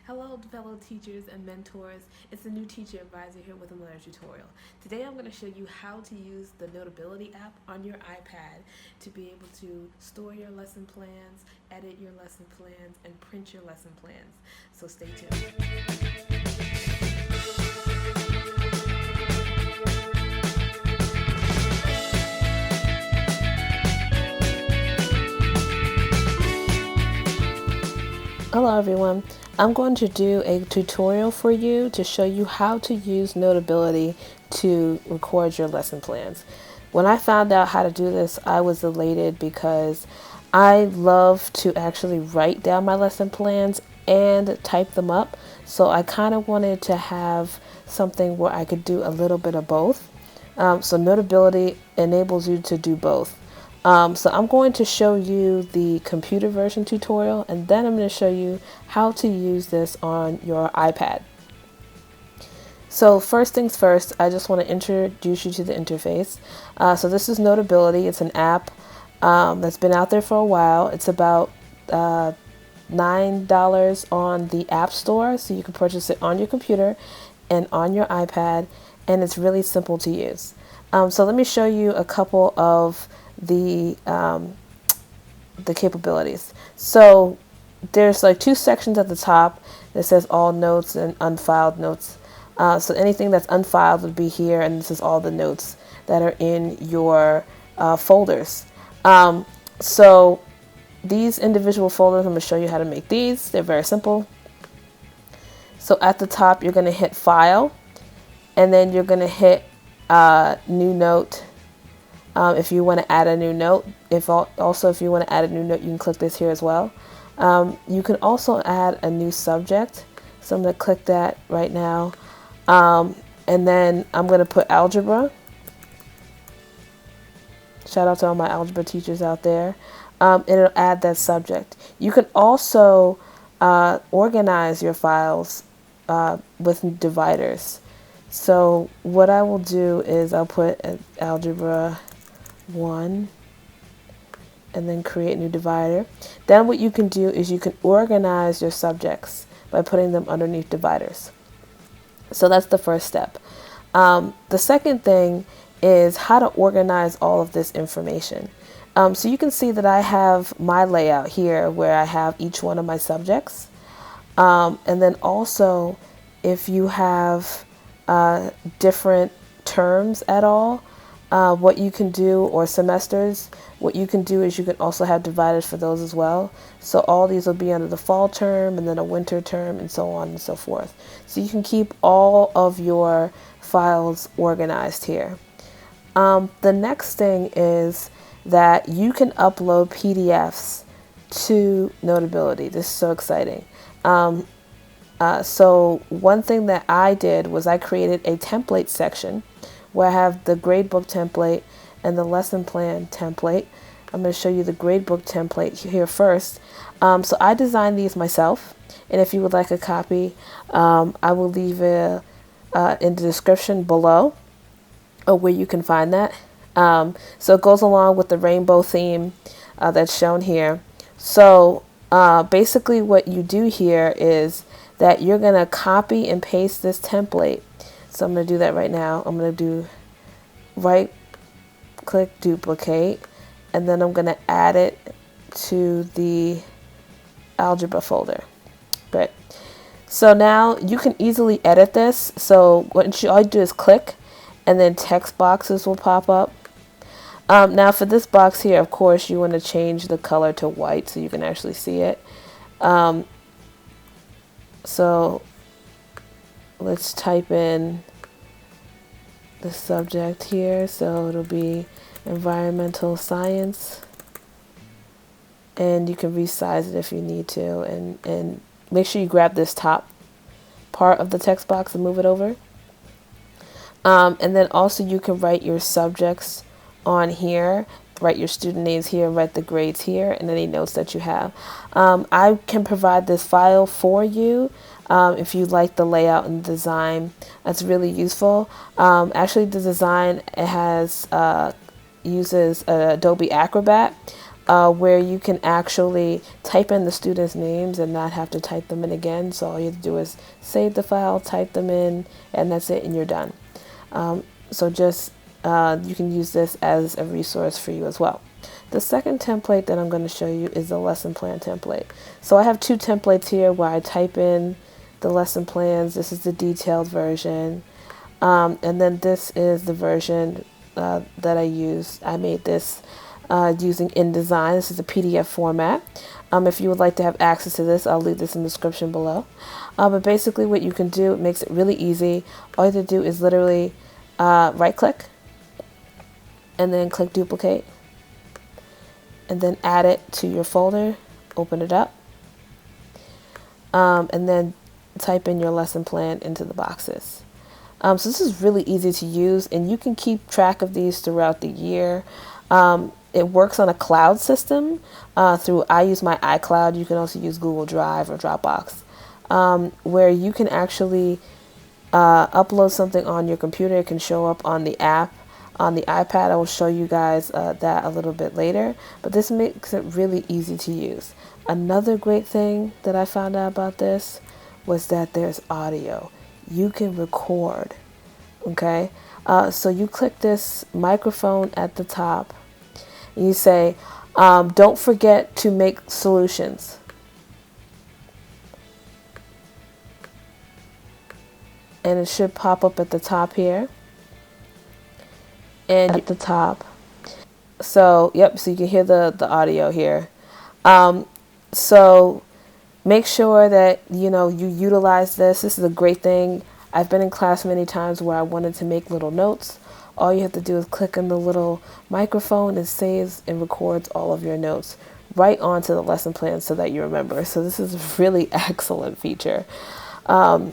Hello fellow teachers and mentors, it's the new teacher advisor here with another tutorial. Today I'm going to show you how to use the Notability app on your iPad to be able to store your lesson plans, edit your lesson plans, and print your lesson plans. So stay tuned. Hello everyone. I'm going to do a tutorial for you to show you how to use Notability to record your lesson plans. When I found out how to do this, I was elated because I love to actually write down my lesson plans and type them up. So I kind of wanted to have something where I could do a little bit of both. So Notability enables you to do both. So I'm going to show you the computer version tutorial, and then I'm going to show you how to use this on your iPad. So first things first, I just want to introduce you to the interface. So this is Notability. It's an app that's been out there for a while. It's about $9 on the App Store, so you can purchase it on your computer and on your iPad, and it's really simple to use. So let me show you a couple of the capabilities. So there's like two sections at the top that says all notes and unfiled notes. So anything that's unfiled would be here, and this is all the notes that are in your folders. So these individual folders, I'm going to show you how to make these. They're very simple. So at the top, you're going to hit File, and then you're going to hit New Note. If you want to add a new note, if you want to add a new note, you can click this here as well. You can also add a new subject. So I'm going to click that right now. And then I'm going to put algebra. Shout out to all my algebra teachers out there. And it'll add that subject. You can also organize your files with dividers. So what I will do is I'll put algebra 1 and then create a new divider. Then what you can do is you can organize your subjects by putting them underneath dividers. So that's the first step. The second thing is how to organize all of this information. So you can see that I have my layout here where I have each one of my subjects. And then also if you have different terms at all, what you can do, or semesters, what you can do is you can also have dividers for those as well. So all these will be under the fall term and then a winter term and so on and so forth. So you can keep all of your files organized here. The next thing is that you can upload PDFs to Notability. This is so exciting. So one thing that I did was I created a template section where I have the gradebook template and the lesson plan template. I'm going to show you the gradebook template here first. So I designed these myself, and if you would like a copy, I will leave it in the description below where you can find that. So it goes along with the rainbow theme that's shown here. So basically what you do here is that you're going to copy and paste this template. So I'm going to do that right now. I'm going to do right click duplicate, and then I'm going to add it to the algebra folder. Great. So now you can easily edit this. So all you do is click, and then text boxes will pop up. Now for this box here, of course, you want to change the color to white so you can actually see it. So let's type in the subject here. So it'll be environmental science, and you can resize it if you need to, and make sure you grab this top part of the text box and move it over. And then also you can write your subjects on here, write your student names here, write the grades here, and any notes that you have. I can provide this file for you if you like the layout and design. That's really useful. Actually, the design, it has uses Adobe Acrobat, where you can actually type in the students' names and not have to type them in again. So all you have to do is save the file, type them in, and that's it, and you're done. So just you can use this as a resource for you as well. The second template that I'm going to show you is the lesson plan template. So I have two templates here where I type in the lesson plans. This is the detailed version. And then this is the version that I use. I made this using InDesign. This is a PDF format. If you would like to have access to this, I'll leave this in the description below. But basically what you can do, it makes it really easy. All you have to do is literally right click and then click duplicate and then add it to your folder, open it up, and then type in your lesson plan into the boxes. So this is really easy to use, and you can keep track of these throughout the year. It works on a cloud system I use my iCloud. You can also use Google Drive or Dropbox, where you can actually upload something on your computer. It can show up on the app. On the iPad, I will show you guys that a little bit later, but this makes it really easy to use. Another great thing that I found out about this was that there's audio. You can record, okay? So you click this microphone at the top, and you say, don't forget to make solutions. And it should pop up at the top here. And at the top. So, yep, so you can hear the audio here. So make sure that, you utilize this. This is a great thing. I've been in class many times where I wanted to make little notes. All you have to do is click on the little microphone and saves and records all of your notes right onto the lesson plan so that you remember. So this is a really excellent feature. Again,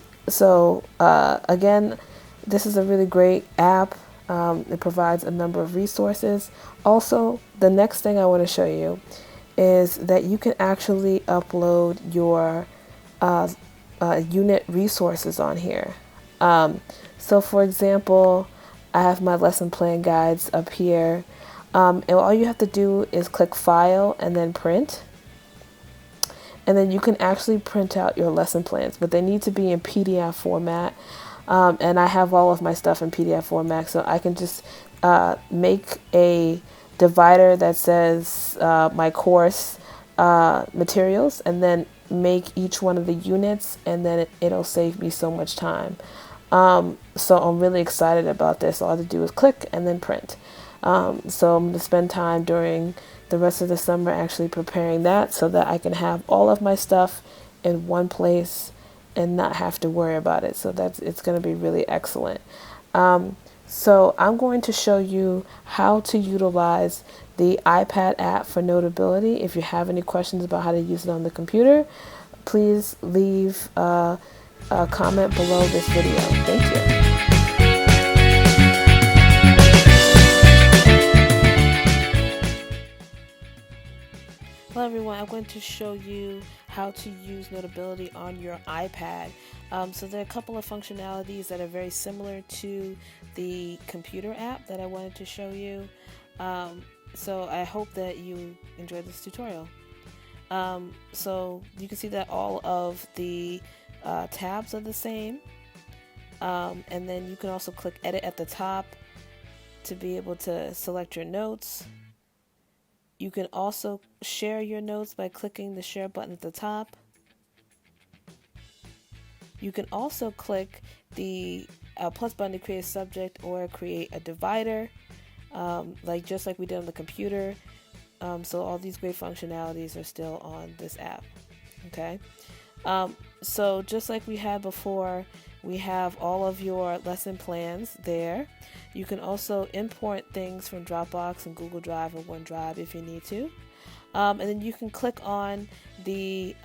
this is a really great app. It provides a number of resources. Also, the next thing I want to show you is that you can actually upload your unit resources on here. So for example, I have my lesson plan guides up here. And all you have to do is click File and then Print. And then you can actually print out your lesson plans, but they need to be in PDF format. And I have all of my stuff in PDF format, so I can just make a divider that says my course materials, and then make each one of the units, and then it'll save me so much time. So I'm really excited about this. All I have to do is click and then print. So I'm going to spend time during the rest of the summer actually preparing that so that I can have all of my stuff in one place and not have to worry about it. So it's going to be really excellent. So I'm going to show you how to utilize the iPad app for Notability. If you have any questions about how to use it on the computer, please leave a comment below this video. Thank you. Hello everyone, I'm going to show you how to use Notability on your iPad. So there are a couple of functionalities that are very similar to the computer app that I wanted to show you. So I hope that you enjoyed this tutorial. So you can see that all of the tabs are the same. And then you can also click Edit at the top to be able to select your notes. You can also share your notes by clicking the share button at the top. You can also click the plus button to create a subject or create a divider, just like we did on the computer. So all these great functionalities are still on this app. Okay. So just like we had before, we have all of your lesson plans there. You can also import things from Dropbox and Google Drive or OneDrive if you need to. And then you can click on the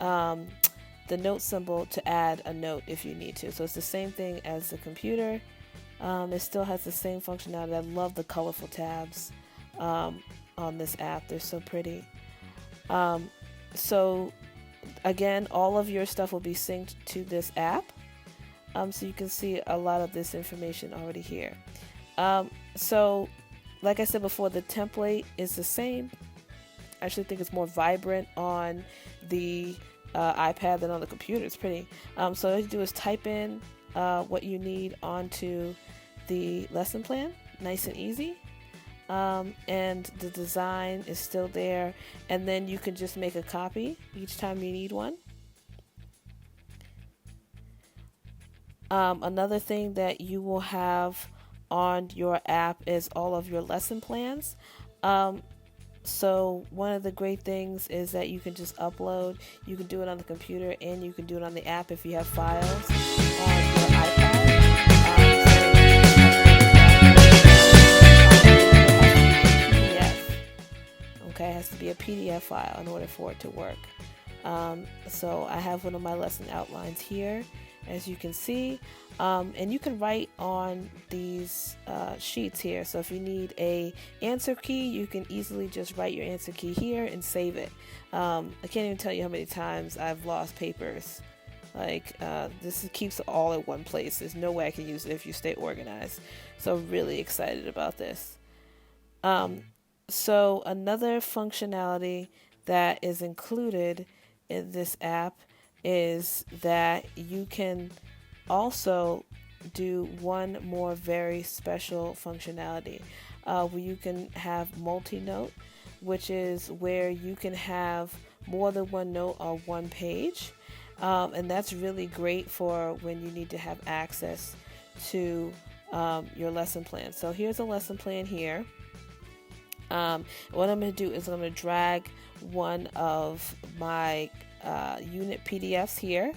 note symbol to add a note if you need to. So it's the same thing as the computer. It still has the same functionality. I love the colorful tabs on this app. They're so pretty. So again, all of your stuff will be synced to this app. So you can see a lot of this information already here. So like I said before, the template is the same. actually think it's more vibrant on the iPad than on the computer. It's pretty. So all you do is type in what you need onto the lesson plan, nice and easy. And the design is still there, and then you can just make a copy each time you need one. Another thing that you will have on your app is all of your lesson plans. So one of the great things is that you can just upload. You can do it on the computer and you can do it on the app if you have files on your iPad. Okay, it has to be a PDF file in order for it to work. So I have one of my lesson outlines here, as you can see, and you can write on these sheets here. So if you need a answer key, you can easily just write your answer key here and save it. I can't even tell you how many times I've lost papers. Like this keeps it all at one place. There's no way I can use it if you stay organized. So I'm really excited about this. So another functionality that is included in this app is that you can also do one more very special functionality where you can have multi-note, which is where you can have more than one note on one page. And that's really great for when you need to have access to your lesson plan. So here's a lesson plan here. What I'm going to do is I'm going to drag one of my unit PDFs here.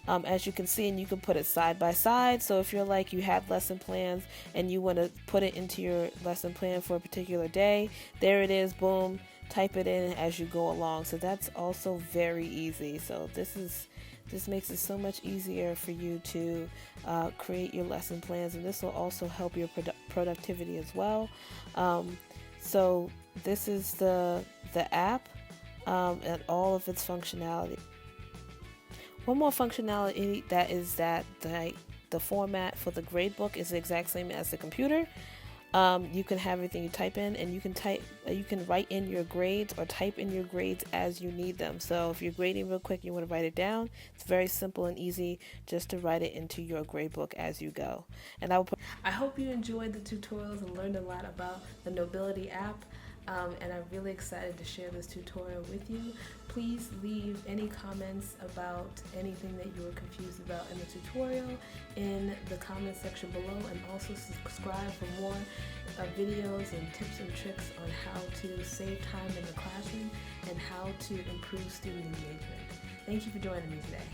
As you can see, and you can put it side by side. So if you're like, you have lesson plans and you want to put it into your lesson plan for a particular day, there it is, boom, type it in as you go along. So that's also very easy. So this makes it so much easier for you to create your lesson plans, and this will also help your productivity as well. So this is the app and all of its functionality. One more functionality that is that the format for the gradebook is the exact same as the computer. You can have everything you type in, and you can write in your grades or type in your grades as you need them. So if you're grading real quick, you want to write it down. It's very simple and easy just to write it into your gradebook as you go. And I hope you enjoyed the tutorials and learned a lot about the Notability app. And I'm really excited to share this tutorial with you. Please leave any comments about anything that you were confused about in the tutorial in the comment section below, and also subscribe for more videos and tips and tricks on how to save time in the classroom and how to improve student engagement. Thank you for joining me today.